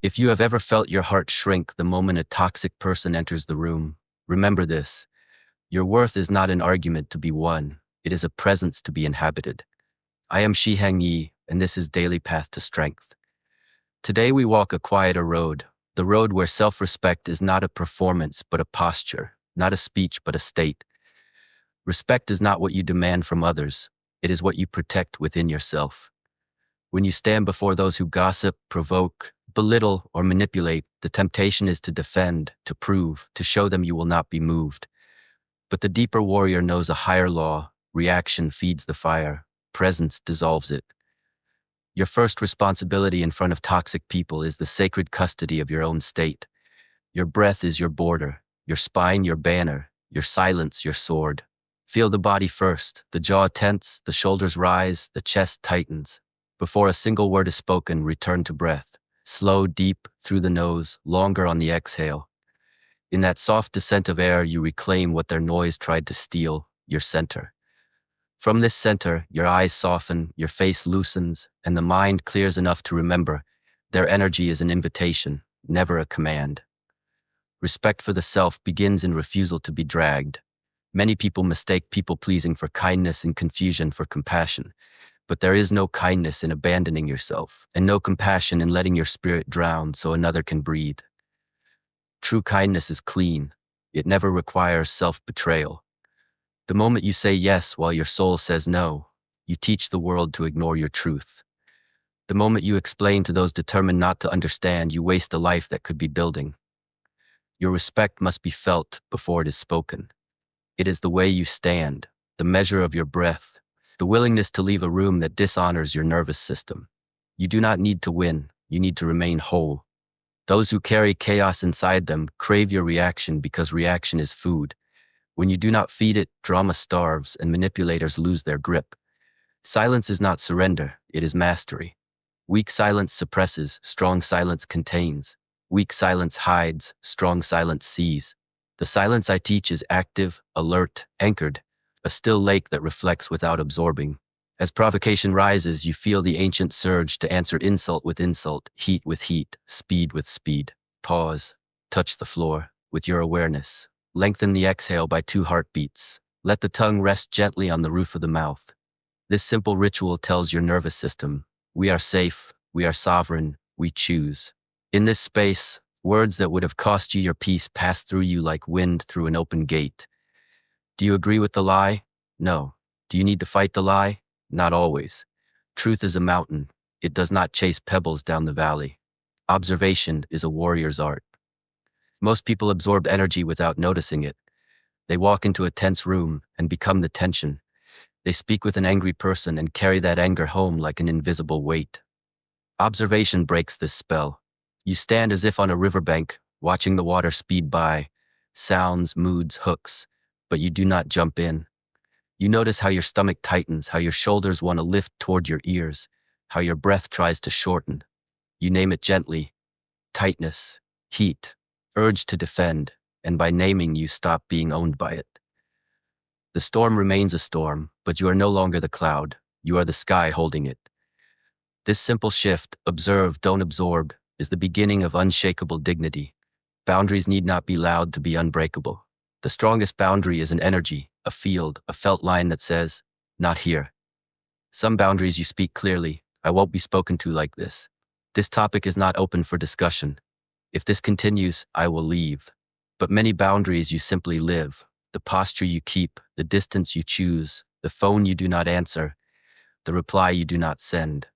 If you have ever felt your heart shrink the moment a toxic person enters the room, remember this. Your worth is not an argument to be won. It is a presence to be inhabited. I am Shi Heng Yİ, and this is Daily Path to Strength. Today we walk a quieter road, the road where self-respect is not a performance but a posture, not a speech but a state. Respect is not what you demand from others. It is what you protect within yourself. When you stand before those who gossip, provoke, belittle, or manipulate, the temptation is to defend, to prove, to show them you will not be moved. But the deeper warrior knows a higher law. Reaction feeds the fire. Presence dissolves it. Your first responsibility in front of toxic people is the sacred custody of your own state. Your breath is your border, your spine your banner, your silence your sword. Feel the body first. The jaw tense, the shoulders rise, the chest tightens. Before a single word is spoken, return to breath. Slow, deep, through the nose, longer on the exhale. In that soft descent of air, you reclaim what their noise tried to steal, your center. From this center, your eyes soften, your face loosens, and the mind clears enough to remember their energy is an invitation, never a command. Respect for the self begins in refusal to be dragged. Many people mistake people-pleasing for kindness and confusion for compassion. But there is no kindness in abandoning yourself, and no compassion in letting your spirit drown so another can breathe. True kindness is clean. It never requires self-betrayal. The moment you say yes while your soul says no, you teach the world to ignore your truth. The moment you explain to those determined not to understand, you waste a life that could be building. Your respect must be felt before it is spoken. It is the way you stand, the measure of your breath, the willingness to leave a room that dishonors your nervous system. You do not need to win, you need to remain whole. Those who carry chaos inside them crave your reaction because reaction is food. When you do not feed it, drama starves and manipulators lose their grip. Silence is not surrender, it is mastery. Weak silence suppresses, strong silence contains. Weak silence hides, strong silence sees. The silence I teach is active, alert, anchored. A still lake that reflects without absorbing. As provocation rises, you feel the ancient surge to answer insult with insult, heat with heat, speed with speed. Pause. Touch the floor with your awareness. Lengthen the exhale by 2 heartbeats. Let the tongue rest gently on the roof of the mouth. This simple ritual tells your nervous system, we are safe, we are sovereign, we choose. In this space, words that would have cost you your peace pass through you like wind through an open gate. Do you agree with the lie? No. Do you need to fight the lie? Not always. Truth is a mountain. It does not chase pebbles down the valley. Observation is a warrior's art. Most people absorb energy without noticing it. They walk into a tense room and become the tension. They speak with an angry person and carry that anger home like an invisible weight. Observation breaks this spell. You stand as if on a riverbank, watching the water speed by. Sounds, moods, hooks. But you do not jump in. You notice how your stomach tightens, how your shoulders want to lift toward your ears, how your breath tries to shorten. You name it gently. Tightness, heat, urge to defend, and by naming you stop being owned by it. The storm remains a storm, but you are no longer the cloud. You are the sky holding it. This simple shift, observe, don't absorb, is the beginning of unshakable dignity. Boundaries need not be loud to be unbreakable. The strongest boundary is an energy, a field, a felt line that says, not here. Some boundaries you speak clearly, I won't be spoken to like this. This topic is not open for discussion. If this continues, I will leave. But many boundaries you simply live, the posture you keep, the distance you choose, the phone you do not answer, the reply you do not send.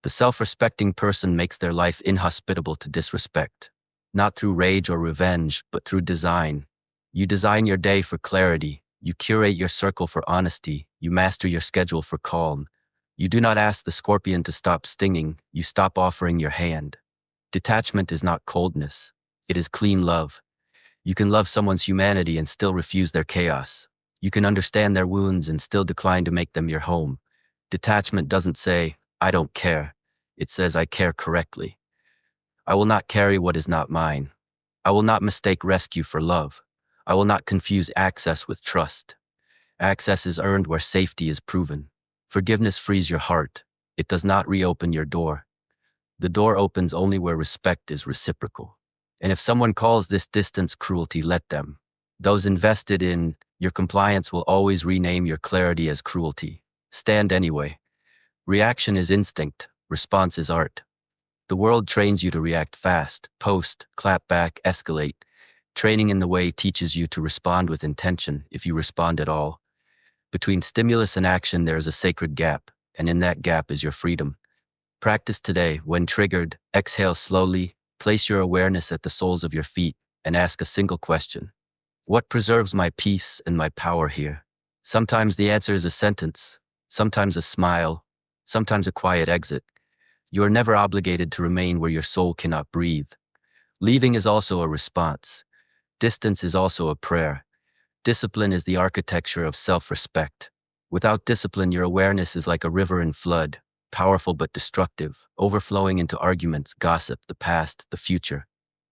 The self-respecting person makes their life inhospitable to disrespect, not through rage or revenge, but through design. You design your day for clarity, you curate your circle for honesty, you master your schedule for calm. You do not ask the scorpion to stop stinging, you stop offering your hand. Detachment is not coldness, it is clean love. You can love someone's humanity and still refuse their chaos. You can understand their wounds and still decline to make them your home. Detachment doesn't say, I don't care. It says, I care correctly. I will not carry what is not mine. I will not mistake rescue for love. I will not confuse access with trust. Access is earned where safety is proven. Forgiveness frees your heart. It does not reopen your door. The door opens only where respect is reciprocal. And if someone calls this distance cruelty, let them. Those invested in your compliance will always rename your clarity as cruelty. Stand anyway. Reaction is instinct, response is art. The world trains you to react fast, post, clap back, escalate. Training in the way teaches you to respond with intention, if you respond at all. Between stimulus and action, there is a sacred gap, and in that gap is your freedom. Practice today. When triggered, exhale slowly, place your awareness at the soles of your feet, and ask a single question. What preserves my peace and my power here? Sometimes the answer is a sentence, sometimes a smile, sometimes a quiet exit. You are never obligated to remain where your soul cannot breathe. Leaving is also a response. Distance is also a prayer. Discipline is the architecture of self-respect. Without discipline, your awareness is like a river in flood, powerful but destructive, overflowing into arguments, gossip, the past, the future.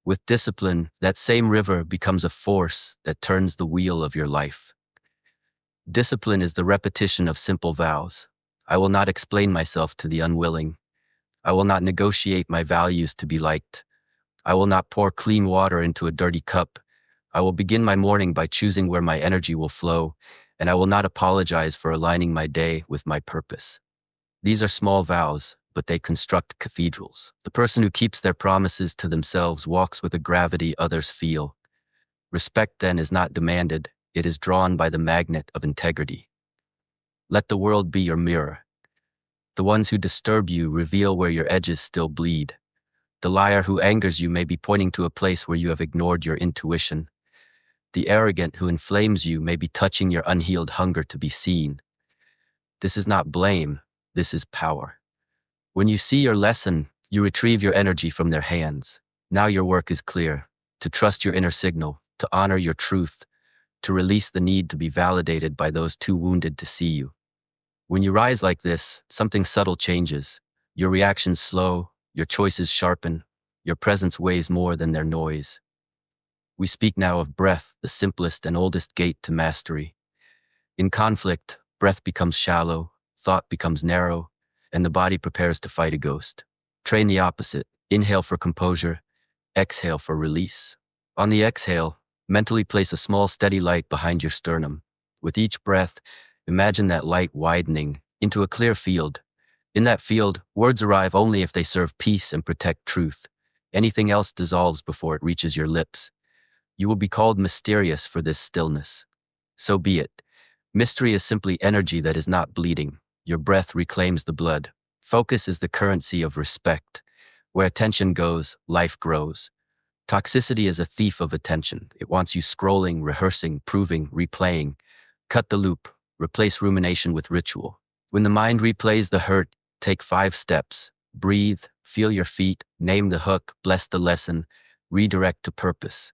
With discipline, that same river becomes a force that turns the wheel of your life. Discipline is the repetition of simple vows. I will not explain myself to the unwilling. I will not negotiate my values to be liked. I will not pour clean water into a dirty cup. I will begin my morning by choosing where my energy will flow, and I will not apologize for aligning my day with my purpose. These are small vows, but they construct cathedrals. The person who keeps their promises to themselves walks with a gravity others feel. Respect, then, is not demanded, it is drawn by the magnet of integrity. Let the world be your mirror. The ones who disturb you reveal where your edges still bleed. The liar who angers you may be pointing to a place where you have ignored your intuition. The arrogant who inflames you may be touching your unhealed hunger to be seen. This is not blame, this is power. When you see your lesson, you retrieve your energy from their hands. Now your work is clear: to trust your inner signal, to honor your truth, to release the need to be validated by those too wounded to see you. When you rise like this, something subtle changes. Your reactions slow, your choices sharpen, your presence weighs more than their noise. We speak now of breath, the simplest and oldest gate to mastery. In conflict, breath becomes shallow, thought becomes narrow, and the body prepares to fight a ghost. Train the opposite. Inhale for composure, exhale for release. On the exhale, mentally place a small steady light behind your sternum. With each breath, imagine that light widening into a clear field. In that field, words arrive only if they serve peace and protect truth. Anything else dissolves before it reaches your lips. You will be called mysterious for this stillness. So be it. Mystery is simply energy that is not bleeding. Your breath reclaims the blood. Focus is the currency of respect. Where attention goes, life grows. Toxicity is a thief of attention. It wants you scrolling, rehearsing, proving, replaying. Cut the loop. Replace rumination with ritual. When the mind replays the hurt, take 5 steps. Breathe, feel your feet, name the hook, bless the lesson, redirect to purpose.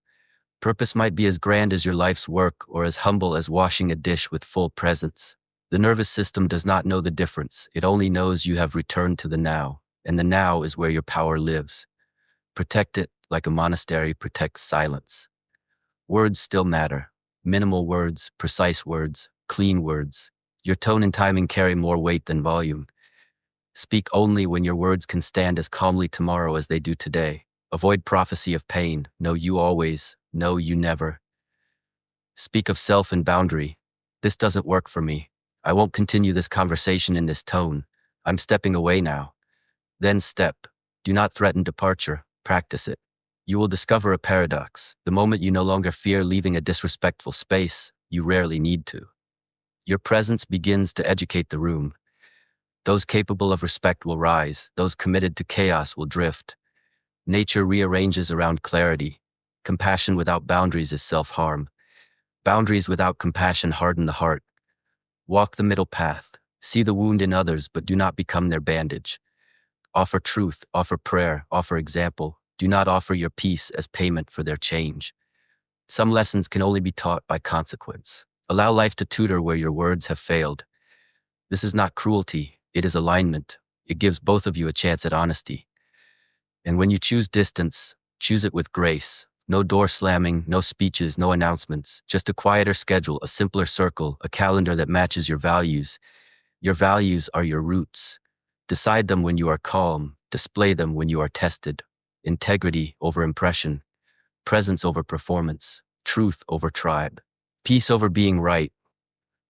Purpose might be as grand as your life's work or as humble as washing a dish with full presence. The nervous system does not know the difference. It only knows you have returned to the now, and the now is where your power lives. Protect it like a monastery protects silence. Words still matter. Minimal words, precise words, clean words. Your tone and timing carry more weight than volume. Speak only when your words can stand as calmly tomorrow as they do today. Avoid prophecy of pain. No, you always. No, you never. Speak of self and boundary. This doesn't work for me. I won't continue this conversation in this tone. I'm stepping away now. Then step. Do not threaten departure. Practice it. You will discover a paradox. The moment you no longer fear leaving a disrespectful space, you rarely need to. Your presence begins to educate the room. Those capable of respect will rise. Those committed to chaos will drift. Nature rearranges around clarity. Compassion without boundaries is self-harm. Boundaries without compassion harden the heart. Walk the middle path. See the wound in others, but do not become their bandage. Offer truth, offer prayer, offer example. Do not offer your peace as payment for their change. Some lessons can only be taught by consequence. Allow life to tutor where your words have failed. This is not cruelty, it is alignment. It gives both of you a chance at honesty. And when you choose distance, choose it with grace. No door slamming, no speeches, no announcements. Just a quieter schedule, a simpler circle, a calendar that matches your values. Your values are your roots. Decide them when you are calm, display them when you are tested. Integrity over impression, presence over performance, truth over tribe, peace over being right.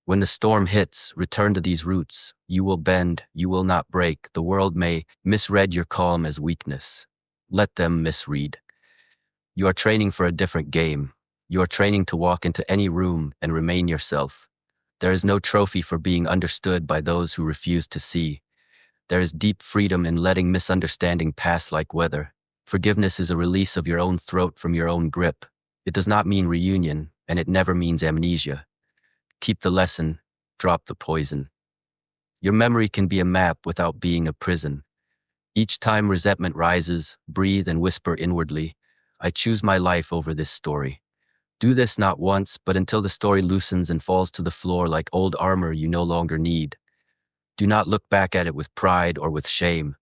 When the storm hits, return to these roots. You will bend, you will not break. The world may misread your calm as weakness. Let them misread. You are training for a different game. You are training to walk into any room and remain yourself. There is no trophy for being understood by those who refuse to see. There is deep freedom in letting misunderstanding pass like weather. Forgiveness is a release of your own throat from your own grip. It does not mean reunion, and it never means amnesia. Keep the lesson, drop the poison. Your memory can be a map without being a prison. Each time resentment rises, breathe and whisper inwardly, I choose my life over this story. Do this not once, but until the story loosens and falls to the floor like old armor you no longer need. Do not look back at it with pride or with shame.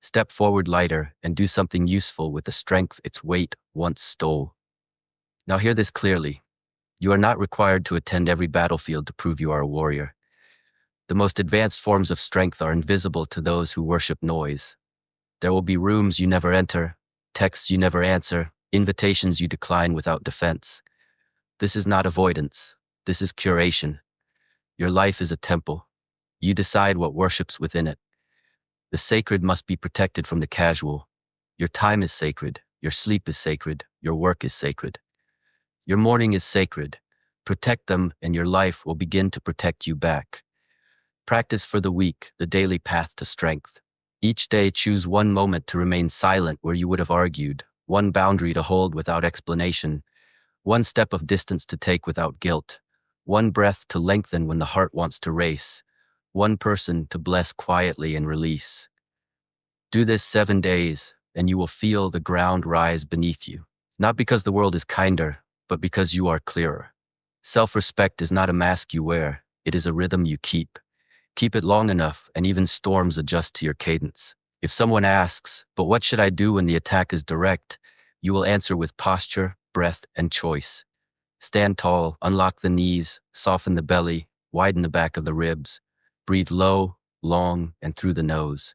Step forward lighter and do something useful with the strength its weight once stole. Now hear this clearly. You are not required to attend every battlefield to prove you are a warrior. The most advanced forms of strength are invisible to those who worship noise. There will be rooms you never enter, texts you never answer, invitations you decline without defense. This is not avoidance. This is curation. Your life is a temple. You decide what worships within it. The sacred must be protected from the casual. Your time is sacred. Your sleep is sacred. Your work is sacred. Your morning is sacred. Protect them and your life will begin to protect you back. Practice for the week, the daily path to strength. Each day choose one moment to remain silent where you would have argued, one boundary to hold without explanation, one step of distance to take without guilt, one breath to lengthen when the heart wants to race, one person to bless quietly and release. Do this 7 days, and you will feel the ground rise beneath you. Not because the world is kinder, but because you are clearer. Self-respect is not a mask you wear, it is a rhythm you keep. Keep it long enough, and even storms adjust to your cadence. If someone asks, but what should I do when the attack is direct? You will answer with posture, breath, and choice. Stand tall, unlock the knees, soften the belly, widen the back of the ribs. Breathe low, long, and through the nose.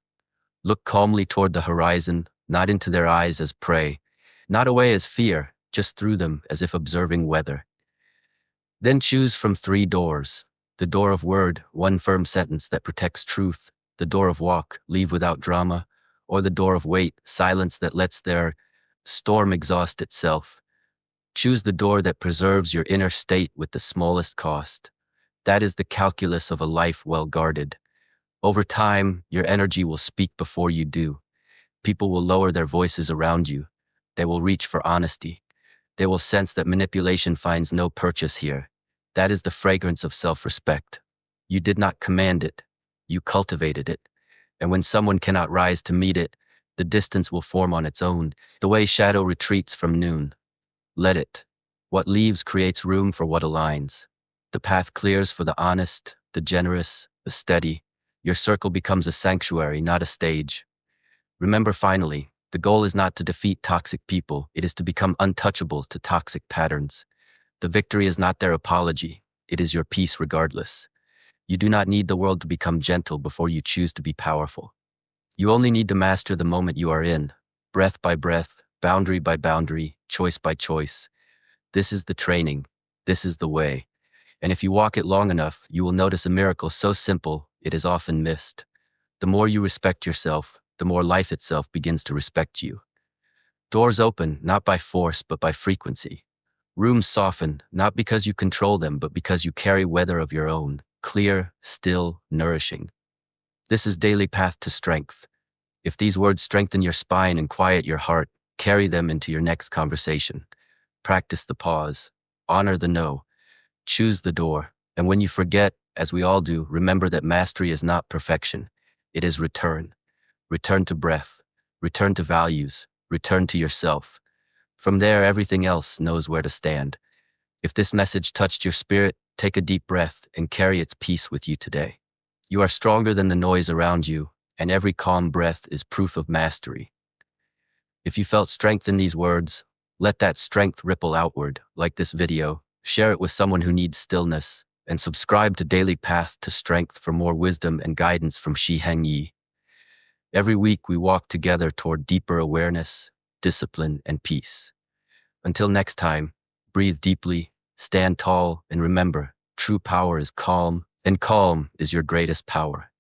Look calmly toward the horizon, not into their eyes as prey, not away as fear, just through them as if observing weather. Then choose from 3 doors. The door of word, one firm sentence that protects truth. The door of walk, leave without drama. Or the door of wait, silence that lets their storm exhaust itself. Choose the door that preserves your inner state with the smallest cost. That is the calculus of a life well guarded. Over time, your energy will speak before you do. People will lower their voices around you. They will reach for honesty. They will sense that manipulation finds no purchase here. That is the fragrance of self-respect. You did not command it. You cultivated it. And when someone cannot rise to meet it, the distance will form on its own, the way shadow retreats from noon. Let it. What leaves creates room for what aligns. The path clears for the honest, the generous, the steady. Your circle becomes a sanctuary, not a stage. Remember finally, the goal is not to defeat toxic people, it is to become untouchable to toxic patterns. The victory is not their apology, it is your peace regardless. You do not need the world to become gentle before you choose to be powerful. You only need to master the moment you are in, breath by breath, boundary by boundary, choice by choice. This is the training, this is the way. And if you walk it long enough, you will notice a miracle so simple, it is often missed. The more you respect yourself, the more life itself begins to respect you. Doors open, not by force, but by frequency. Rooms soften, not because you control them, but because you carry weather of your own, clear, still, nourishing. This is daily path to strength. If these words strengthen your spine and quiet your heart, carry them into your next conversation. Practice the pause. Honor the no. Choose the door. And when you forget, as we all do, remember that mastery is not perfection. It is return. Return to breath. Return to values. Return to yourself. From there, everything else knows where to stand. If this message touched your spirit, take a deep breath and carry its peace with you today. You are stronger than the noise around you, and every calm breath is proof of mastery. If you felt strength in these words, let that strength ripple outward, like this video, share it with someone who needs stillness, and subscribe to Daily Path to Strength for more wisdom and guidance from Shi Heng Yİ. Every week, we walk together toward deeper awareness, discipline, and peace. Until next time, breathe deeply, stand tall, and remember, true power is calm, and calm is your greatest power.